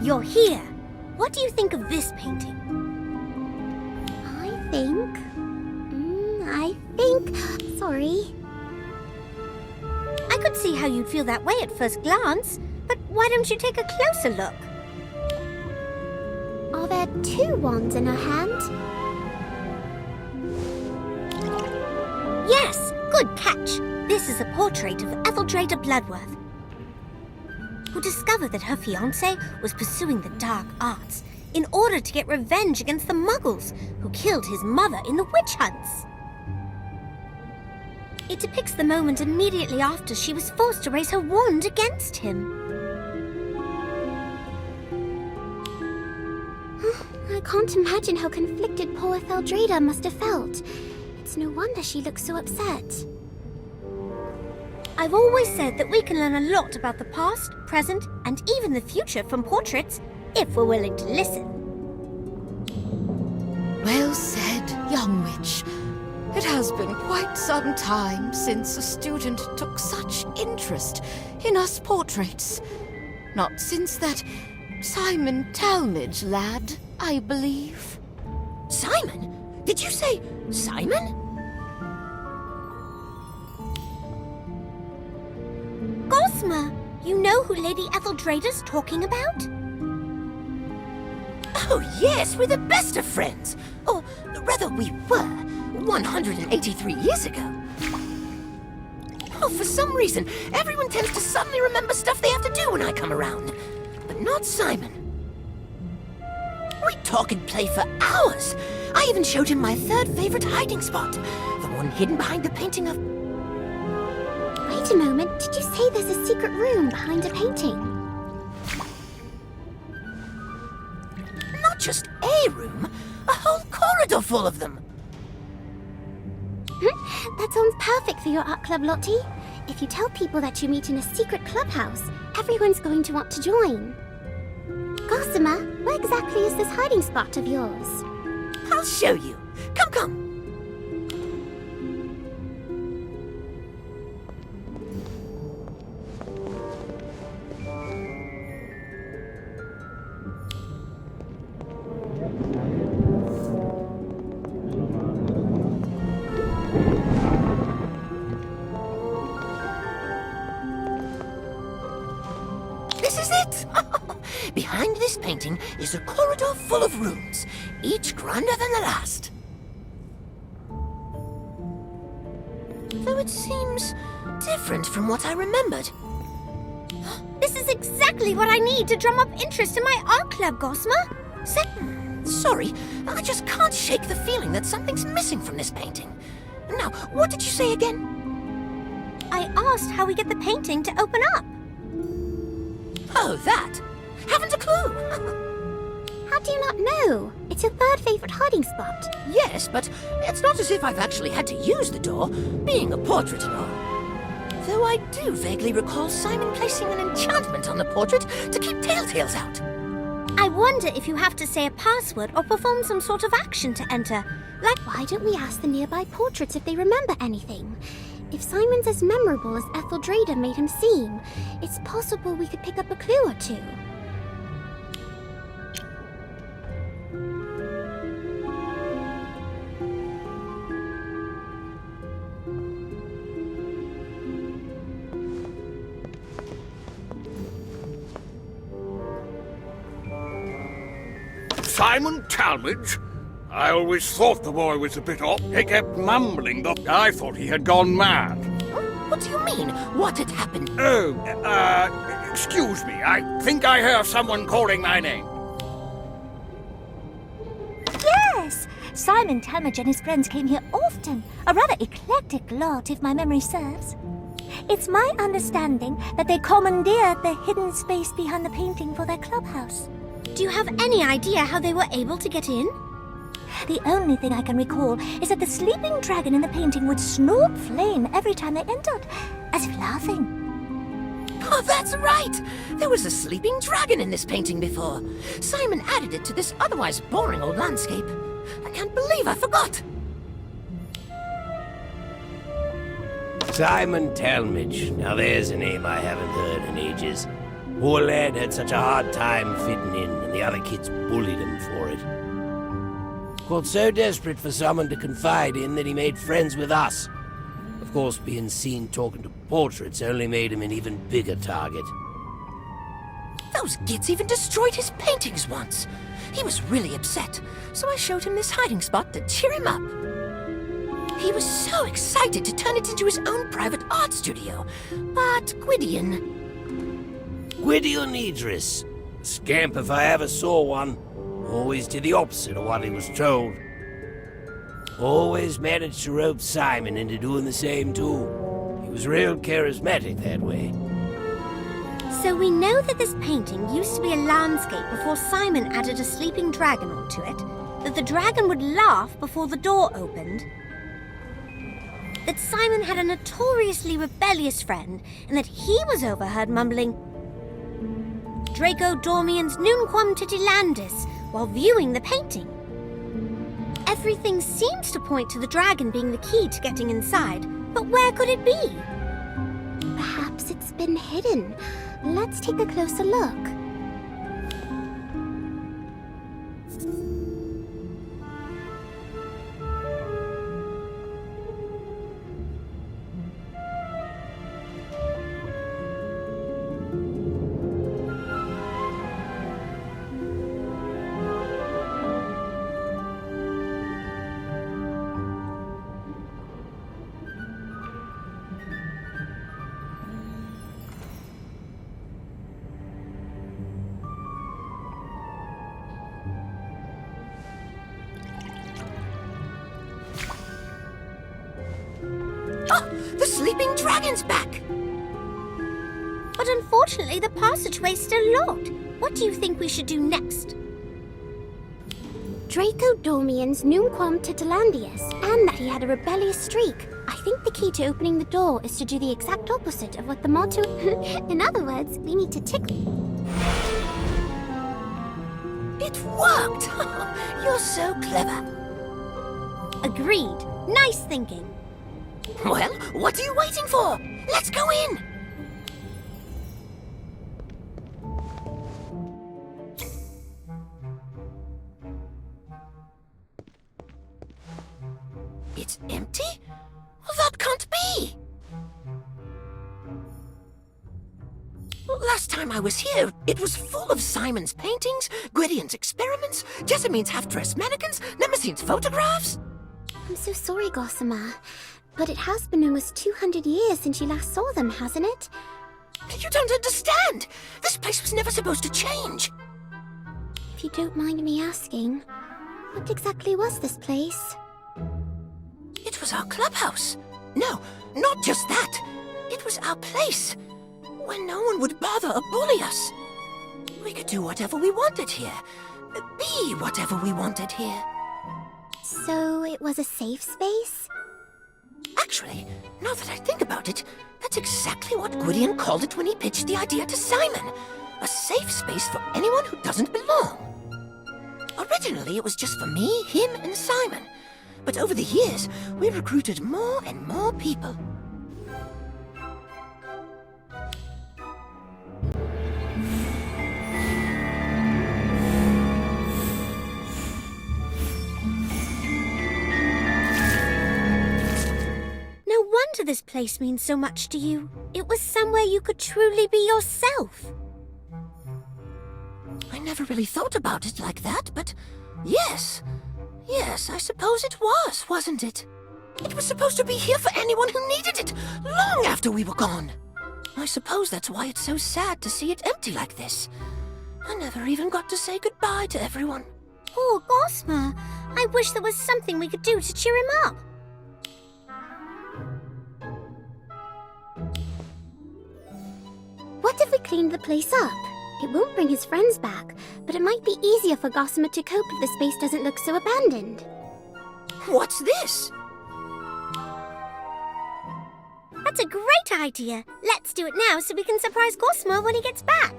You're here. What do you think of this painting? Sorry. I could see how you'd feel that way at first glance, but why don't you take a closer look? Are there two wands in her hand? Yes, good catch. This is a portrait of Etheldreda Bloodworth, who discovered that her fiancé was pursuing the dark arts in order to get revenge against the Muggles who killed his mother in the witch hunts. It depicts the moment immediately after she was forced to raise her wand against him. I can't imagine how conflicted poor Etheldreda must have felt. It's no wonder she looks so upset. I've always said that we can learn a lot about the past, present, and even the future from portraits, if we're willing to listen. Well said, young witch. It has been quite some time since a student took such interest in us portraits. Not since that Simon Talmadge lad, I believe. Simon? Did you say Simon? Gosma, you know who Lady Etheldreda's talking about? Oh yes, we're the best of friends. Or rather we were, 183 years ago. Oh, for some reason, everyone tends to suddenly remember stuff they have to do when I come around. But not Simon. We talk and play for hours. I even showed him my third favorite hiding spot, the one hidden behind the painting of... Wait a moment, did you say there's a secret room behind a painting? Not just a room, a whole corridor full of them. That sounds perfect for your art club, Lotie. If you tell people that you meet in a secret clubhouse, everyone's going to want to join. Gossamer, where exactly is this hiding spot of yours? I'll show you. Come, come. This is it! Behind this painting is a corridor full of rooms, each grander than the last. Though it seems different from what I remembered. This is exactly what I need to drum up interest in my art club, Gosma. Sorry, I just can't shake the feeling that something's missing from this painting. Now, what did you say again? I asked how we get the painting to open up. Oh, that? Haven't a clue. How do you not know? It's your third favorite hiding spot. Yes, but it's not as if I've actually had to use the door, being a portrait and all. Though I do vaguely recall Simon placing an enchantment on the portrait to keep telltales out. I wonder if you have to say a password or perform some sort of action to enter. Like, why don't we ask the nearby portraits if they remember anything? If Simon's as memorable as Etheldreda made him seem, it's possible we could pick up a clue or two. Simon Talmadge? I always thought the boy was a bit off. He kept mumbling that I thought he had gone mad. What do you mean? What had happened? Oh, excuse me. I think I hear someone calling my name. Yes! Simon Talmadge and his friends came here often. A rather eclectic lot, if my memory serves. It's my understanding that they commandeered the hidden space behind the painting for their clubhouse. Do you have any idea how they were able to get in? The only thing I can recall is that the sleeping dragon in the painting would snort flame every time they entered, as if laughing. Oh, that's right! There was a sleeping dragon in this painting before. Simon added it to this otherwise boring old landscape. I can't believe I forgot. Simon Talmadge. Now there's a name I haven't heard in ages. Poor lad had such a hard time fitting in, and the other kids bullied him for it. Got so desperate for someone to confide in that he made friends with us. Of course, being seen talking to portraits only made him an even bigger target. Those gits even destroyed his paintings once. He was really upset, so I showed him this hiding spot to cheer him up. He was so excited to turn it into his own private art studio. But Gwydion... Gwydion Idris. Scamp if I ever saw one. Always did the opposite of what he was told. Always managed to rope Simon into doing the same too. He was real charismatic that way. So we know that this painting used to be a landscape before Simon added a sleeping dragon onto it, that the dragon would laugh before the door opened, that Simon had a notoriously rebellious friend, and that he was overheard mumbling Draco Dormiens Nunquam Titilandis while viewing the painting. Everything seems to point to the dragon being the key to getting inside, but where could it be? Perhaps it's been hidden. Let's take a closer look. The sleeping dragon's back! But unfortunately, the passageway's still locked. What do you think we should do next? Draco Dormiens Nunquam Titilandius, and that he had a rebellious streak. I think the key to opening the door is to do the exact opposite of what the motto... In other words, we need to tickle... It worked! You're so clever. Agreed. Nice thinking. Well, what are you waiting for? Let's go in! It's empty? Well, that can't be! Last time I was here, it was full of Simon's paintings, Gwydion's experiments, Jessamine's half-dressed mannequins, Nemesine's photographs. I'm so sorry, Gossamer, but it has been almost 200 years since you last saw them, hasn't it? You don't understand! This place was never supposed to change! If you don't mind me asking, what exactly was this place? It was our clubhouse. No, not just that. It was our place, where no one would bother or bully us. We could do whatever we wanted here. Be whatever we wanted here. So it was a safe space? Actually, now that I think about it, that's exactly what Gwydion called it when he pitched the idea to Simon. A safe space for anyone who doesn't belong. Originally, it was just for me, him, and Simon. But over the years, we recruited more and more people. No wonder this place means so much to you. It was somewhere you could truly be yourself. I never really thought about it like that, but yes. Yes, I suppose it was, wasn't it? It was supposed to be here for anyone who needed it, long after we were gone. I suppose that's why it's so sad to see it empty like this. I never even got to say goodbye to everyone. Poor Gossamer. I wish there was something we could do to cheer him up. What if we cleaned the place up? It won't bring his friends back, but it might be easier for Gossamer to cope if the space doesn't look so abandoned. What's this? That's a great idea. Let's do it now so we can surprise Gossamer when he gets back.